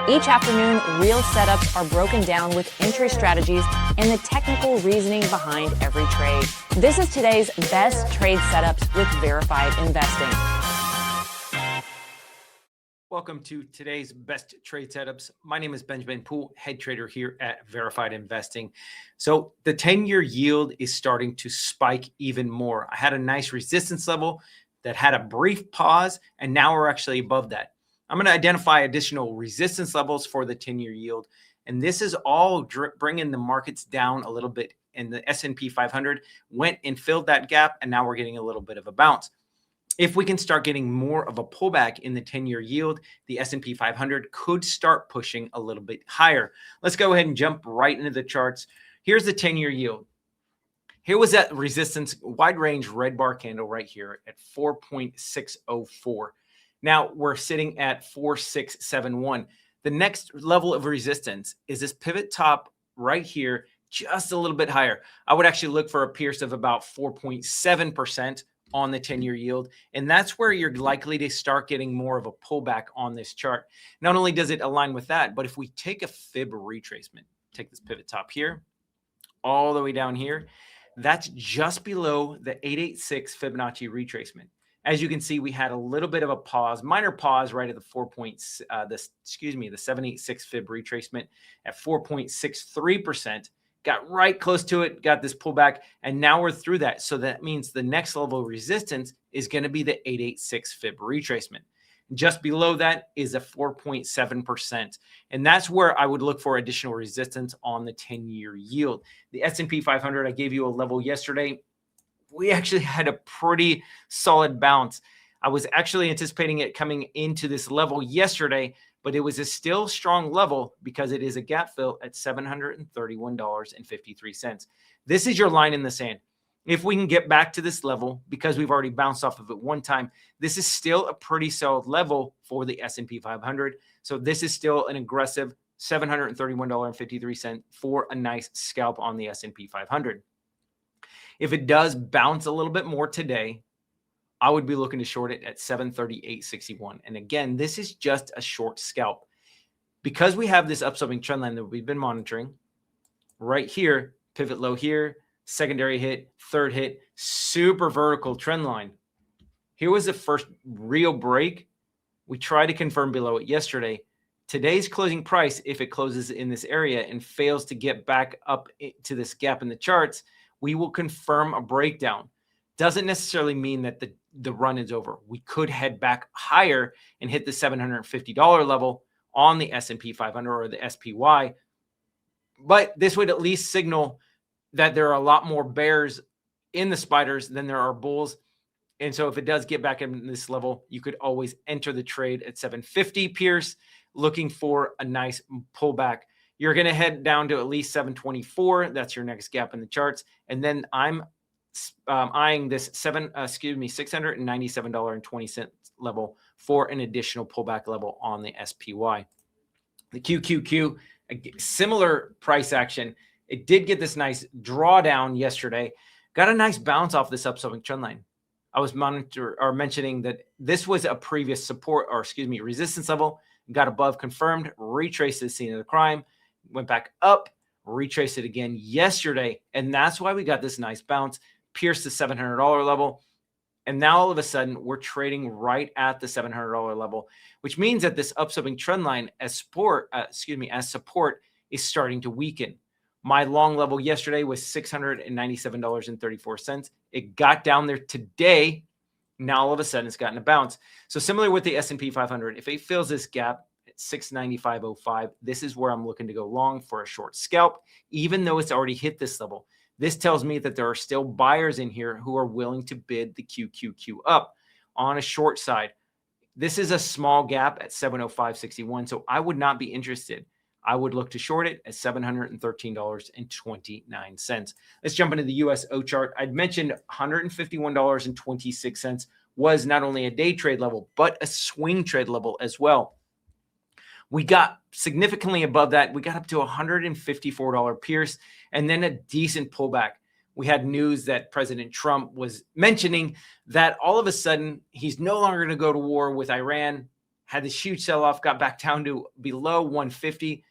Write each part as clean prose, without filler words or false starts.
Each afternoon, real setups are broken down with entry strategies and the technical reasoning behind every trade. This is today's best trade setups with Verified Investing. Welcome to today's best trade setups. My name is Benjamin Poole, head trader here at Verified Investing. So the 10-year yield is starting to spike even more. I had a nice resistance level that had a brief pause, and now we're actually above that. I'm going to identify additional resistance levels for the 10-year yield. And this is all bringing the markets down a little bit. And the S&P 500 went and filled that gap, and now we're getting a little bit of a bounce. If we can start getting more of a pullback in the 10-year yield, the S&P 500 could start pushing a little bit higher. Let's go ahead and jump right into the charts. Here's the 10-year yield. Here was that resistance wide range red bar candle right here at 4.604. Now we're sitting at 4.671. The next level of resistance is this pivot top right here, just a little bit higher. I would actually look for a pierce of about 4.7% on the 10-year yield. And that's where you're likely to start getting more of a pullback on this chart. Not only does it align with that, but if we take a fib retracement, take this pivot top here, all the way down here, that's just below the 886 Fibonacci retracement. As you can see, we had a little bit of a pause, minor pause right at the 786 fib retracement at 4.63%. Got right close to it, got this pullback, and now we're through that. So that means the next level of resistance is going to be the 886 fib retracement. Just below that is a 4.7%. And that's where I would look for additional resistance on the 10-year yield. The S&P 500, I gave you a level yesterday. We actually had a pretty solid bounce. I was actually anticipating it coming into this level yesterday, but it was a still strong level because it is a gap fill at $731.53. This is your line in the sand. If we can get back to this level, because we've already bounced off of it one time, this is still a pretty solid level for the S&P 500. So this is still an aggressive $731.53 for a nice scalp on the S&P 500. If it does bounce a little bit more today, I would be looking to short it at 738.61. And again, this is just a short scalp. Because we have this upswing trend line that we've been monitoring right here, pivot low here, secondary hit, third hit, super vertical trend line. Here was the first real break. We tried to confirm below it yesterday. Today's closing price, if it closes in this area and fails to get back up to this gap in the charts, we will confirm a breakdown. Doesn't necessarily mean that the run is over. We could head back higher and hit the $750 level on the S&P 500 or the SPY. But this would at least signal that there are a lot more bears in the spiders than there are bulls. And so if it does get back in this level, you could always enter the trade at 750 Pierce, looking for a nice pullback. You're going to head down to at least 724. That's your next gap in the charts. And then I'm eyeing this $697.20 level for an additional pullback level on the SPY. The QQQ, similar price action. It did get this nice drawdown yesterday. Got a nice bounce off this upswing trend line. I was mentioning that this was a previous support, or resistance level. Got above, confirmed, retraced the scene of the crime, went back up, retraced it again yesterday, and that's why we got this nice bounce, pierced the $700 level, and now all of a sudden we're trading right at the $700 level, which means that this upswing trend line as support is starting to weaken. My long level yesterday was $697.34. It got down there today. Now all of a sudden it's gotten a bounce. So similar with the S&P 500, if it fills this gap at 695.05, this is where I'm looking to go long for a short scalp, even though it's already hit this level. This tells me that there are still buyers in here who are willing to bid the QQQ up on a short side. This is a small gap at 705.61, so I would not be interested. I would look to short it at $713.29. Let's jump into the USO chart. I'd mentioned $151.26 was not only a day trade level, but a swing trade level as well. We got significantly above that. We got up to $154 Pierce and then a decent pullback. We had news that President Trump was mentioning that all of a sudden he's no longer going to go to war with Iran, had this huge sell-off, got back down to below 150.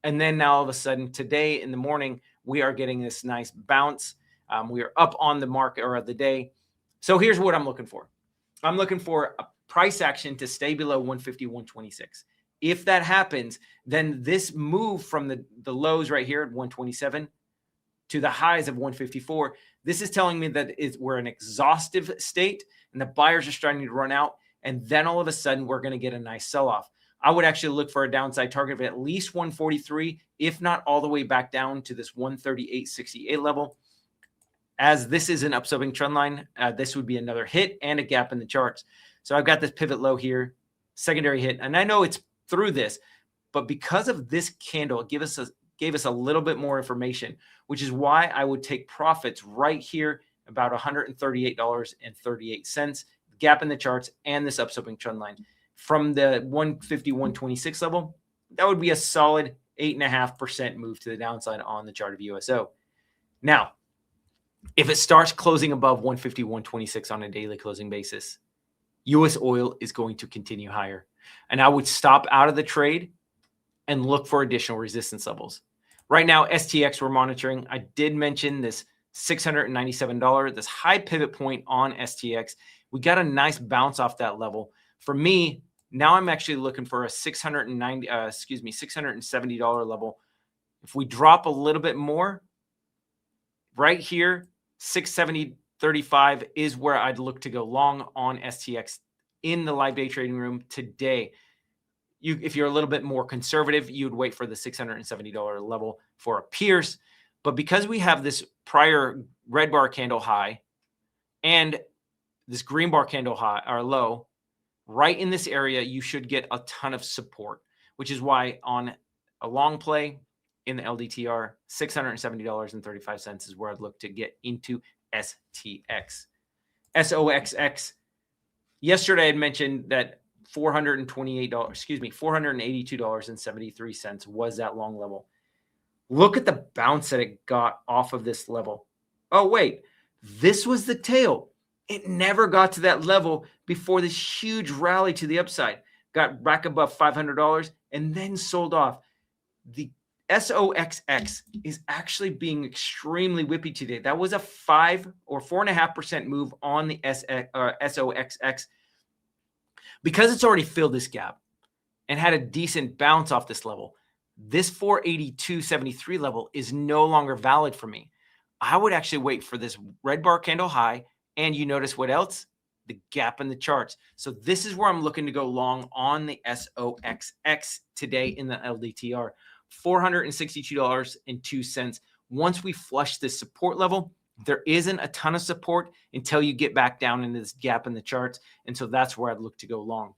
And then now all of a sudden today in the morning, we are getting this nice bounce. We are up on the market or the day. So here's what I'm looking for. I'm looking for a price action to stay below 150, 126. If that happens, then this move from the lows right here at 127 to the highs of 154, this is telling me that we're in an exhaustive state and the buyers are starting to run out. And then all of a sudden, we're going to get a nice sell-off. I would actually look for a downside target of at least 143, if not all the way back down to this 138.68 level. As this is an upswing trend line, this would be another hit and a gap in the charts. So I've got this pivot low here, secondary hit, and I know it's through this, but because of this candle, it gave us a little bit more information, which is why I would take profits right here, about $138.38, gap in the charts and this upswing trend line. From the 150, 126 level, that would be a solid 8.5% move to the downside on the chart of USO. Now, if it starts closing above 150, 126 on a daily closing basis, US oil is going to continue higher. And I would stop out of the trade and look for additional resistance levels. Right now, STX we're monitoring. I did mention this $697, this high pivot point on STX. We got a nice bounce off that level. For me, now I'm actually looking for a $670 level. If we drop a little bit more, right here, 670.35 is where I'd look to go long on STX in the live day trading room today. If you're a little bit more conservative, you'd wait for the $670 level for a pierce. But because we have this prior red bar candle high and this green bar candle high or low, right in this area, you should get a ton of support, which is why on a long play in the LDTR, $670.35 is where I'd look to get into STX. SOXX. Yesterday I had mentioned that $482.73 was that long level. Look at the bounce that it got off of this level. Oh, wait, this was the tail. It never got to that level before this huge rally to the upside. Got back above $500 and then sold off. The SOXX is actually being extremely whippy today. That was a 5 or 4.5% move on the SOXX. Because it's already filled this gap and had a decent bounce off this level, this 482.73 level is no longer valid for me. I would actually wait for this red bar candle high, and you notice what else? The gap in the charts. So this is where I'm looking to go long on the SOXX today in the LDTR. $462.02. Once we flush this support level, there isn't a ton of support until you get back down into this gap in the charts. And so that's where I'd look to go long.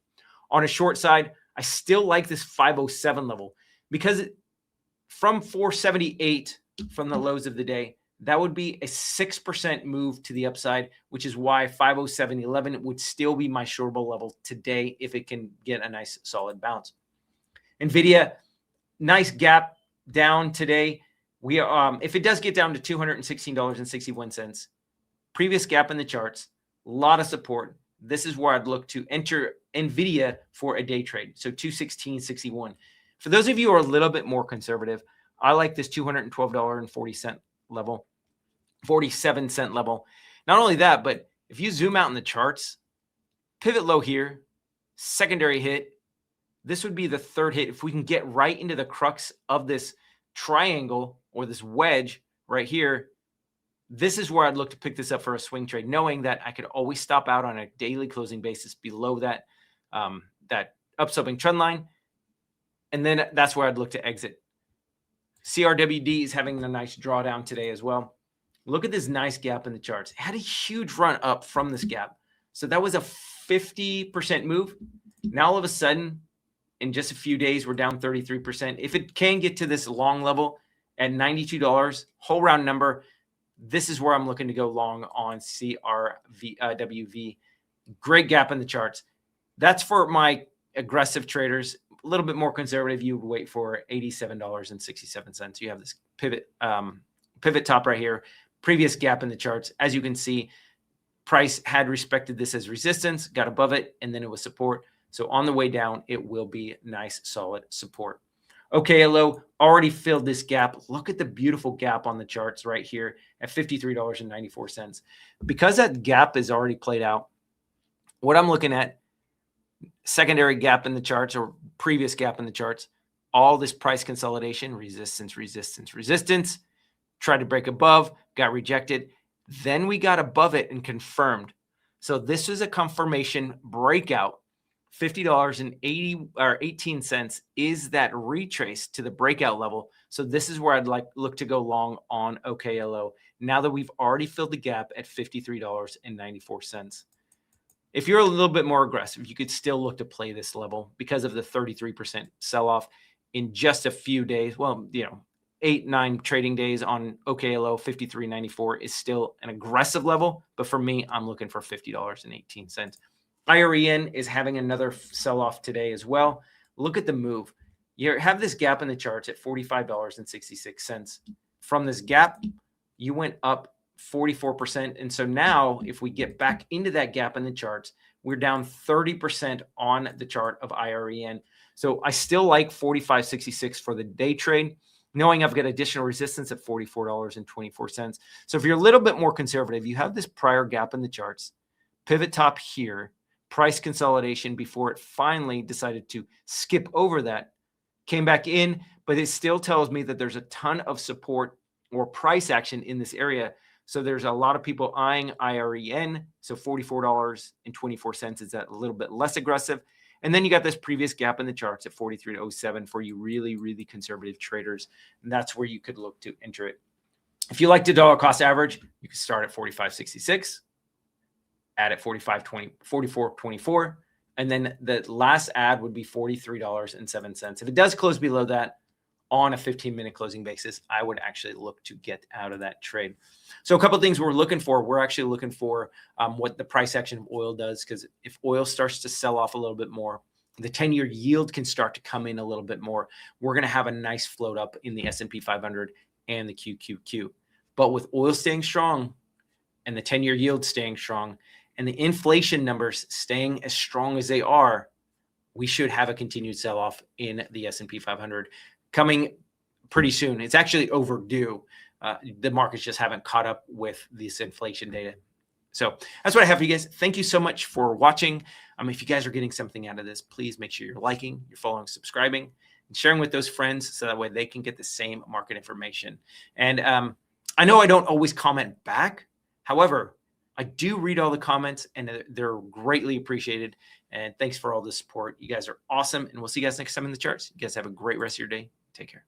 On a short side, I still like this 507 level because from 478 from the lows of the day, that would be a 6% move to the upside, which is why 507.11 would still be my shortable level today if it can get a nice solid bounce. Nvidia, nice gap down today. We if it does get down to $216.61, previous gap in the charts, a lot of support. This is where I'd look to enter Nvidia for a day trade. So 216.61. For those of you who are a little bit more conservative, I like this $212.40 level, 47-cent level. Not only that, but if you zoom out in the charts, pivot low here, secondary hit. This would be the third hit. If we can get right into the crux of this triangle or this wedge right here, this is where I'd look to pick this up for a swing trade, knowing that I could always stop out on a daily closing basis below that, that upswing trend line. And then that's where I'd look to exit. CRWD is having a nice drawdown today as well. Look at this nice gap in the charts. It had a huge run up from this gap. So that was a 50% move. Now all of a sudden, in just a few days, we're down 33%. If it can get to this long level at $92, whole round number, this is where I'm looking to go long on CRWD. Great gap in the charts. That's for my aggressive traders. A little bit more conservative, you would wait for $87.67. You have this pivot top right here. Previous gap in the charts. As you can see, price had respected this as resistance, got above it, and then it was support. So on the way down, it will be nice, solid support. OKLO already filled this gap. Look at the beautiful gap on the charts right here at $53.94. Because that gap is already played out, what I'm looking at, secondary gap in the charts or previous gap in the charts, all this price consolidation, resistance, resistance, resistance, tried to break above, got rejected. Then we got above it and confirmed. So this is a confirmation breakout. $50.18 is that retrace to the breakout level. So this is where I'd look to go long on OKLO now that we've already filled the gap at $53.94. If you're a little bit more aggressive, you could still look to play this level because of the 33% sell-off in just a few days. Well, 8-9 trading days on OKLO. 53.94 is still an aggressive level, but for me, I'm looking for $50.18. IREN is having another sell-off today as well. Look at the move. You have this gap in the charts at $45.66. From this gap, you went up 44%. And so now if we get back into that gap in the charts, we're down 30% on the chart of IREN. So I still like 45.66 for the day trade, knowing I've got additional resistance at $44.24. So if you're a little bit more conservative, you have this prior gap in the charts, pivot top here, price consolidation before it finally decided to skip over that, came back in, but it still tells me that there's a ton of support or price action in this area. So there's a lot of people eyeing IREN. So $44.24 is that a little bit less aggressive. And then you got this previous gap in the charts at 43.07 for you really, really conservative traders. And that's where you could look to enter it. If you like to dollar cost average, you can start at 45.66, add at 44.24. And then the last add would be $43.07. If it does close below that on a 15-minute closing basis, I would actually look to get out of that trade. So a couple of things we're looking for. We're actually looking for what the price action of oil does, because if oil starts to sell off a little bit more, the 10-year yield can start to come in a little bit more. We're going to have a nice float up in the S&P 500 and the QQQ. But with oil staying strong and the 10-year yield staying strong and the inflation numbers staying as strong as they are, we should have a continued sell-off in the S&P 500 coming pretty soon. It's actually overdue. The markets just haven't caught up with this inflation data. So that's what I have for you guys. Thank you so much for watching. If you guys are getting something out of this, please make sure you're liking, you're following, subscribing, and sharing with those friends so that way they can get the same market information. And I know I don't always comment back. However, I do read all the comments and they're greatly appreciated. And thanks for all the support. You guys are awesome. And we'll see you guys next time in the charts. You guys have a great rest of your day. Take care.